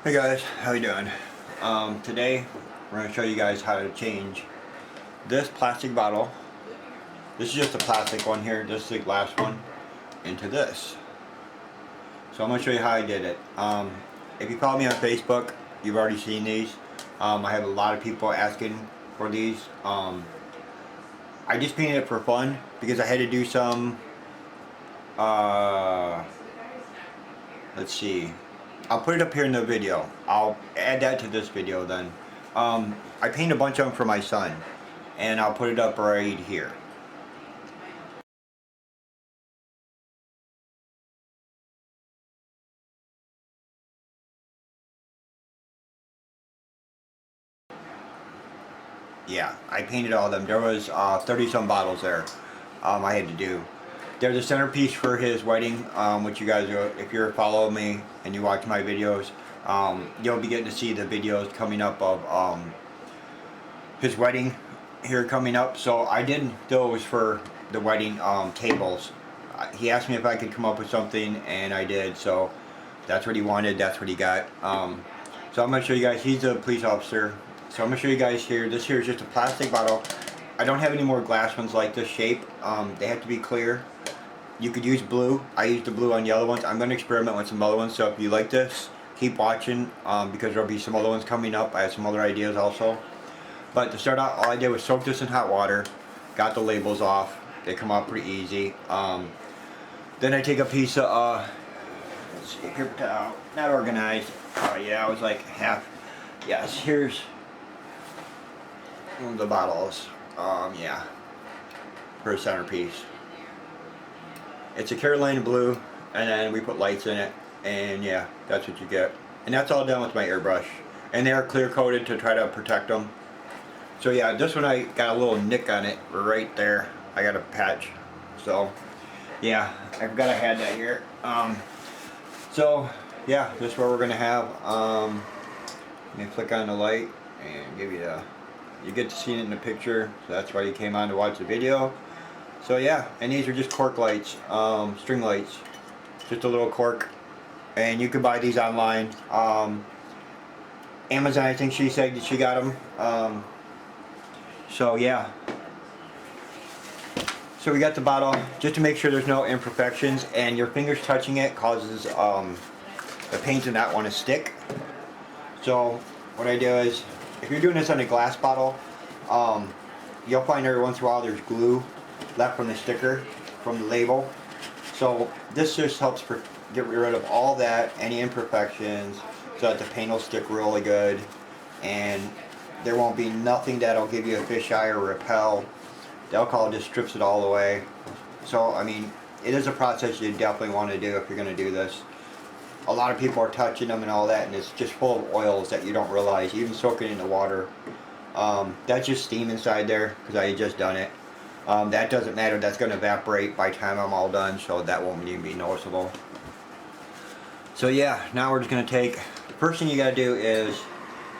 Hey guys, how you doing? Today we're going to show you guys how to change this plastic bottle. This is just a plastic one here, this is the glass one, into this. So I'm going to show you how I did it. If you follow me on Facebook, you've already seen these. I have a lot of people asking for these. I just painted it for fun because I had to do some, let's see. I'll put it up here in the video. I'll add that to this video then. I painted a bunch of them for my son, and I'll put it up right here. Yeah, I painted all of them. There was 30 some bottles there I had to do. They're the centerpiece for his wedding, which you guys, if you're following me and you watch my videos, you'll be getting to see the videos coming up of his wedding here coming up. So I did those for the wedding tables. He asked me if I could come up with something, and I did. So that's what he wanted. That's what he got. So I'm going to show you guys. He's a police officer. So I'm going to show you guys here. This here is just a plastic bottle. I don't have any more glass ones like this shape. They have to be clear. You could use blue. I used the blue on yellow ones. I'm going to experiment with some other ones. So if you like this, keep watching because there'll be some other ones coming up. I have some other ideas also. But to start out, all I did was soak this in hot water. Got the labels off. They come out pretty easy. Then I take a piece of, let's see, paper towel. Not organized. Yeah, I was like half. Yes, here's one of the bottles. Yeah, for a centerpiece. It's a Carolina blue, and then we put lights in it, and yeah, that's what you get. And that's all done with my airbrush. And they are clear coated to try to protect them. So yeah, this one I got a little nick on it right there. I got a patch. So yeah, I forgot I had that here. So yeah, this is what we're gonna have. Let me flick on the light and give you the. You get to see it in the picture, so that's why you came on to watch the video. So yeah, and these are just cork lights, string lights, just a little cork, and you can buy these online. Amazon, I think she said that she got them. So yeah. So we got the bottle, just to make sure there's no imperfections, and your fingers touching it causes the paint to not want to stick. So what I do is, if you're doing this on a glass bottle, you'll find every once in a while there's glue left from the sticker, from the label. So this just helps get rid of all that, any imperfections, so that the paint will stick really good, and there won't be nothing that'll give you a fisheye or repel. The alcohol just strips it all away. So I mean, it is a process you definitely want to do if you're going to do this. A lot of people are touching them and all that, and it's just full of oils that you don't realize. You even soak it in the water. That's just steam inside there because I had just done it. That doesn't matter. That's going to evaporate by the time I'm all done, so that won't even be noticeable. So yeah, now we're just going to take, the first thing you got to do is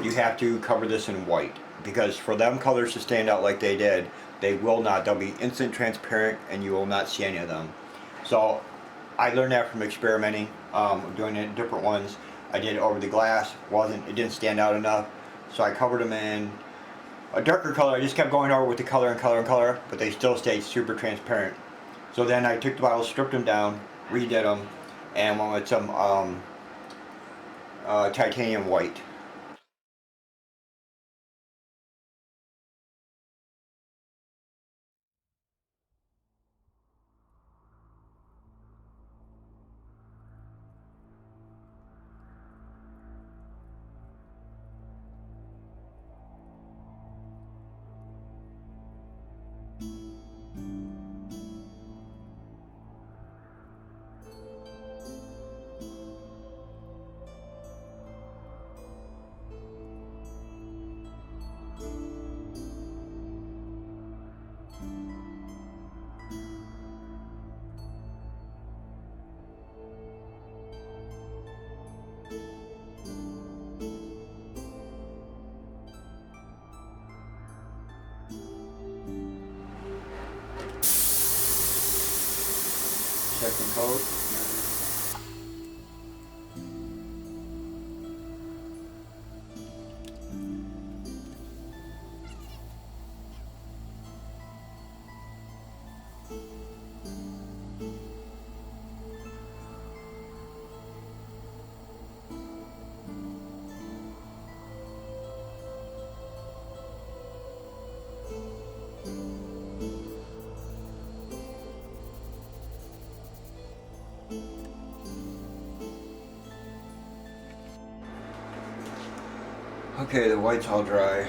you have to cover this in white, because for them colors to stand out like they did, they will not. They'll be instant transparent and you will not see any of them. So I learned that from experimenting, doing it in different ones. I did it over the glass. It didn't stand out enough, so I covered them in a darker color. I just kept going over with the color and color and color, but they still stayed super transparent. So then I took the bottles, stripped them down, redid them, and went with some titanium white. Check and coat. Okay, the white's all dry.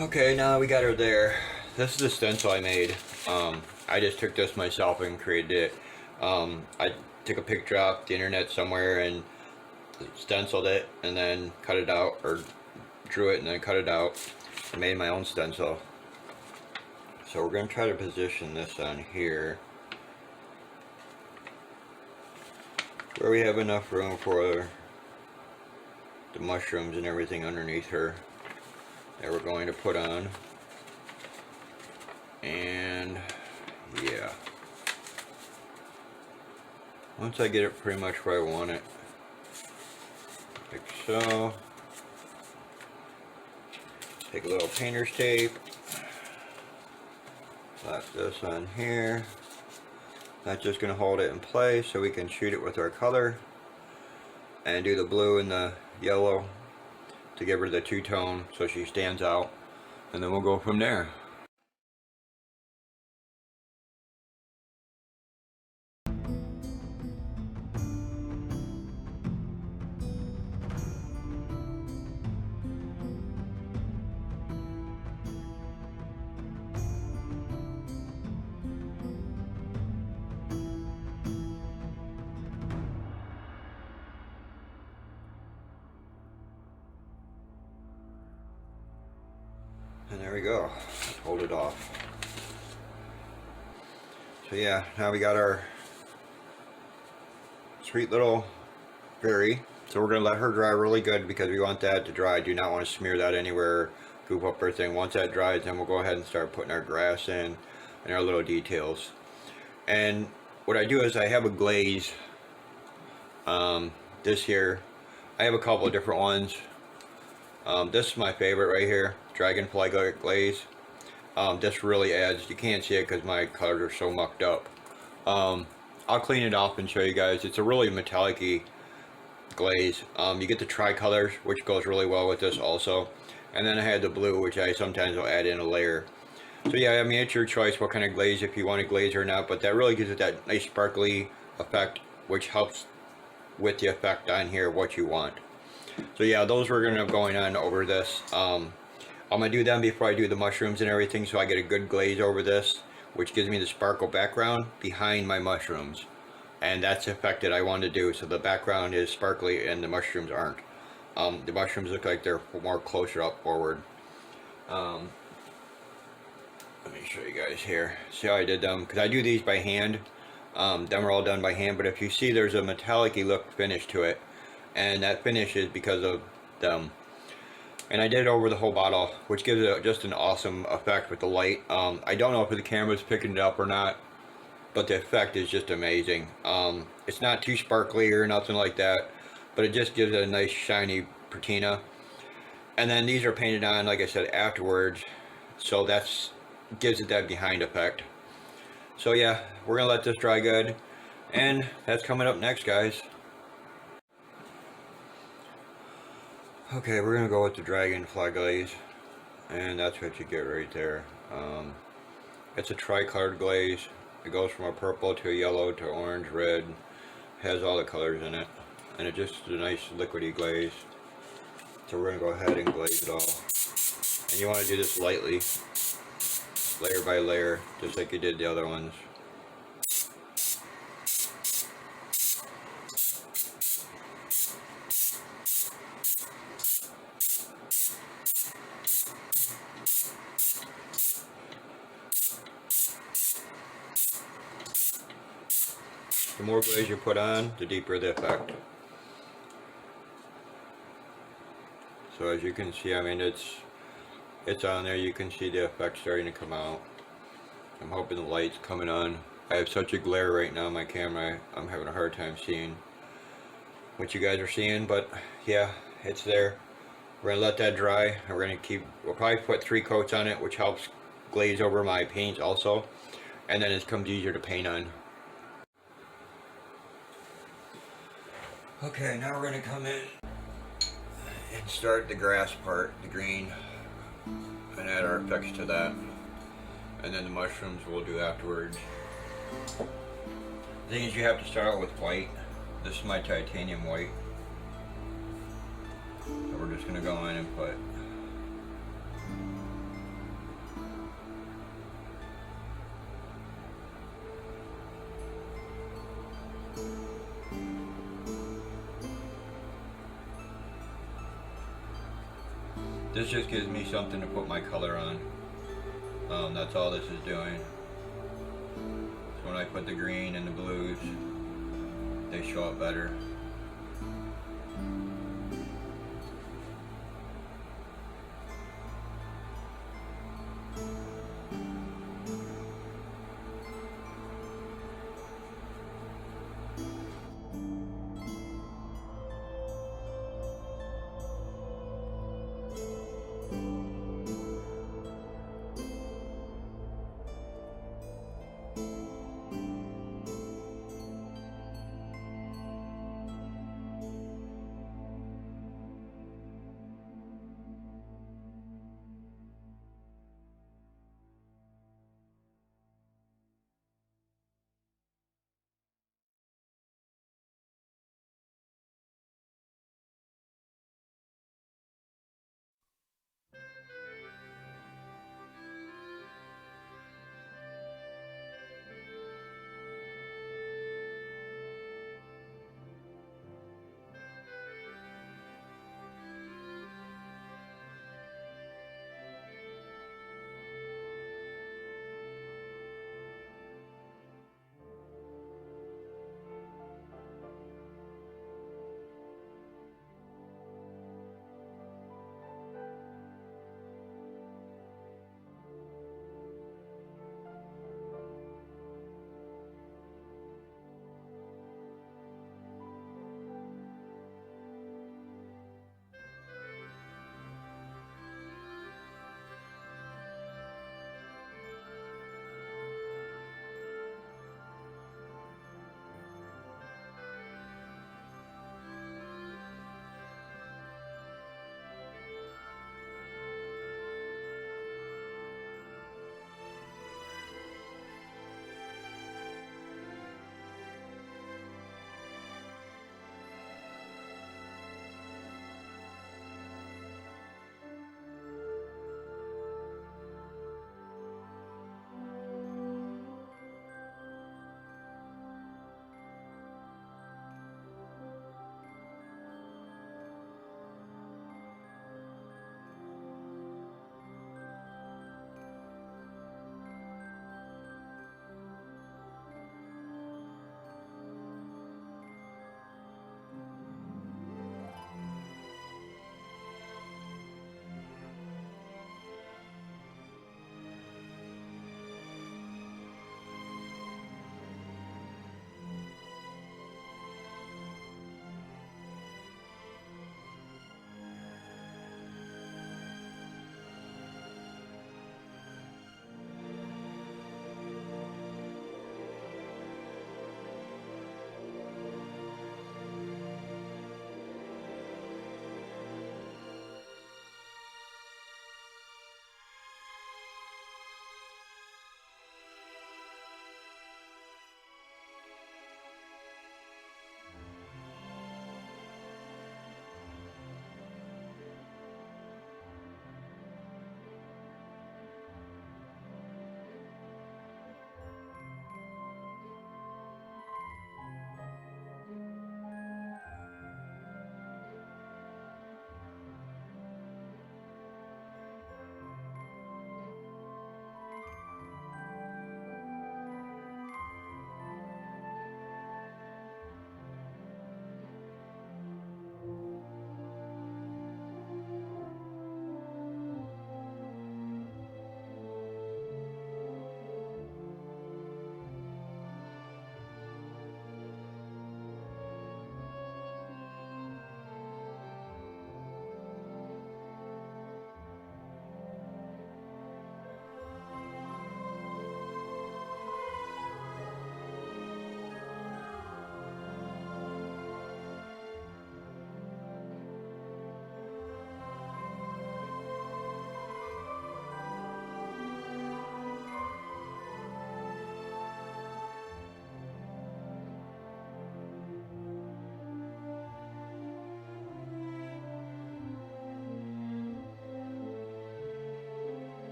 Okay, now we got her there. This is the stencil I made. I just took this myself and created it. I took a picture off the internet somewhere and stenciled it and then cut it out, or drew it and then cut it out and made my own stencil. So we're going to try to position this on here where we have enough room for the mushrooms and everything underneath her that we're going to put on. And yeah, once I get it pretty much where I want it, like so, take a little painter's tape, slap this on here. That's just going to hold it in place so we can shoot it with our color and do the blue and the yellow to give her the two-tone so she stands out, and then we'll go from there. And there we go. Let's hold it off. So yeah, now we got our sweet little fairy. So we're going to let her dry really good because we want that to dry. I do not want to smear that anywhere, goop up everything. Once that dries, then we'll go ahead and start putting our grass in and our little details. And what I do is I have a glaze. This here, I have a couple of different ones. This is my favorite right here, Dragonfly glaze. This really adds, you can't see it because my colors are so mucked up. I'll clean it off and show you guys. It's a really metallic-y glaze. You get the tricolors, which goes really well with this also. And then I had the blue, which I sometimes will add in a layer. So yeah, I mean, it's your choice what kind of glaze, if you want a glaze or not, but that really gives it that nice sparkly effect, which helps with the effect on here, what you want. So yeah, those were going on over this. I'm gonna do them before I do the mushrooms and everything, so I get a good glaze over this, which gives me the sparkle background behind my mushrooms. And that's the effect that I want to do, so the background is sparkly and the mushrooms aren't. The mushrooms look like they're more closer up forward. Let me show you guys here. See how I did them? Because I do these by hand. Them are all done by hand, but if you see, there's a metallic-y look finish to it, and that finish is because of them. And I did it over the whole bottle, which gives it just an awesome effect with the light. I don't know if the camera's picking it up or not, but the effect is just amazing. It's not too sparkly or nothing like that, but it just gives it a nice shiny patina. And then these are painted on, like I said, afterwards, so that's gives it that behind effect. So yeah, we're gonna let this dry good, and that's coming up next, guys. Okay, we're gonna go with the Dragonfly glaze, and that's what you get right there. It's a tri-colored glaze. It goes from a purple to a yellow to orange, red. Has all the colors in it, and it just is a nice liquidy glaze. So we're gonna go ahead and glaze it all. And you want to do this lightly, layer by layer, just like you did the other ones. The more glaze you put on, the deeper the effect. So as you can see, I mean, it's on there. You can see the effect starting to come out. I'm hoping the light's coming on. I have such a glare right now on my camera, I'm having a hard time seeing what you guys are seeing, but yeah, it's there. We're gonna let that dry, and we'll probably put 3 coats on it, which helps glaze over my paint also, and then it becomes easier to paint on. Okay, now we're gonna come in and start the grass part, the green, and add our effects to that. And then the mushrooms we'll do afterwards. The thing is, you have to start out with white. This is my titanium white. So we're just gonna go in and put this just gives me something to put my color on. That's all this is doing. So when I put the green and the blues, they show up better.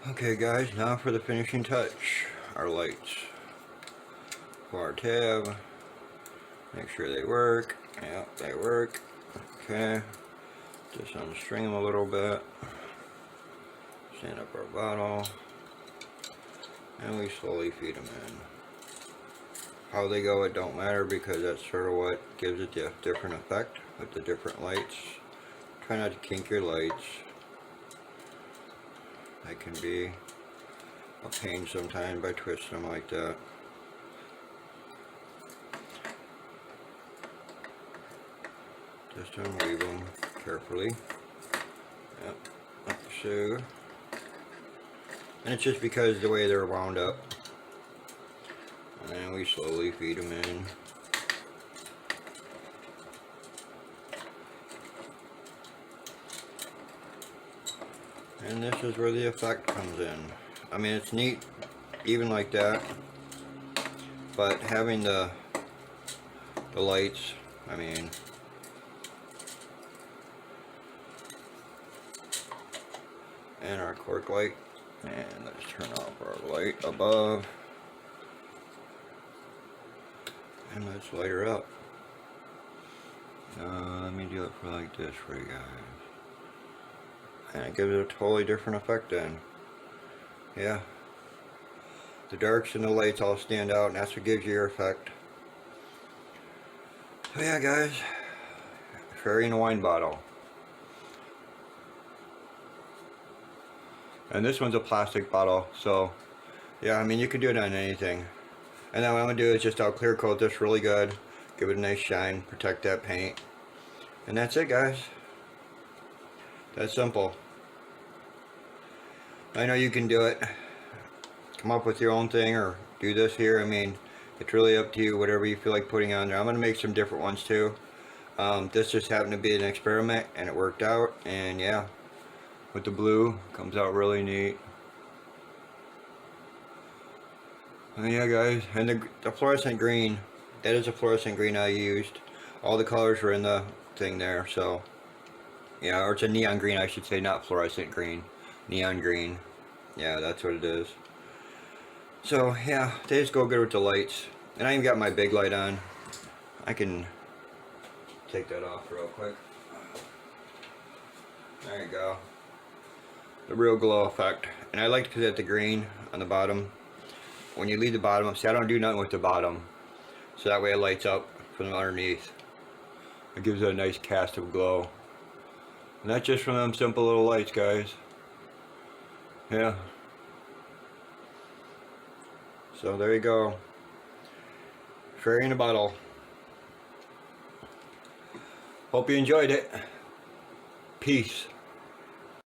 Okay guys, now for the finishing touch. Our lights. Pull our tab. Make sure they work. Yep, they work. Okay. Just unstring them a little bit. Stand up our bottle. And we slowly feed them in. How they go, it don't matter, because that's sort of what gives it the different effect with the different lights. Try not to kink your lights. They can be a pain sometimes by twisting them like that. Just unweave them carefully. Yep, like so. And it's just because the way they're wound up. And then we slowly feed them in. And this is where the effect comes in. I mean, it's neat even like that, but having the lights, I mean, and our cork light, and let's turn off our light above, and let's light her up. Let me do it for like this for you guys. And it gives it a totally different effect then. Yeah. The darks and the lights all stand out, and that's what gives you your effect. So yeah guys, fairy in a wine bottle. And this one's a plastic bottle, so yeah, I mean you can do it on anything. And then what I'm going to do is just I'll clear coat this really good, give it a nice shine, protect that paint. And that's it guys. That's simple. I know you can do it. Come up with your own thing or do this here. I mean, it's really up to you, whatever you feel like putting on there. I'm going to make some different ones too. This just happened to be an experiment and it worked out. And yeah, with the blue, comes out really neat. And yeah guys, and the fluorescent green, that is a fluorescent green I used. All the colors were in the thing there, so yeah, or it's a neon green I should say, not fluorescent green. Neon green. Yeah, that's what it is. So yeah, they just go good with the lights. And I even got my big light on. I can take that off real quick. There you go. The real glow effect. And I like to put the green on the bottom. When you leave the bottom up, see I don't do nothing with the bottom. So that way it lights up from underneath. It gives it a nice cast of glow. And that's just from them simple little lights guys. Yeah. So there you go. Fairy in a bottle. Hope you enjoyed it. Peace.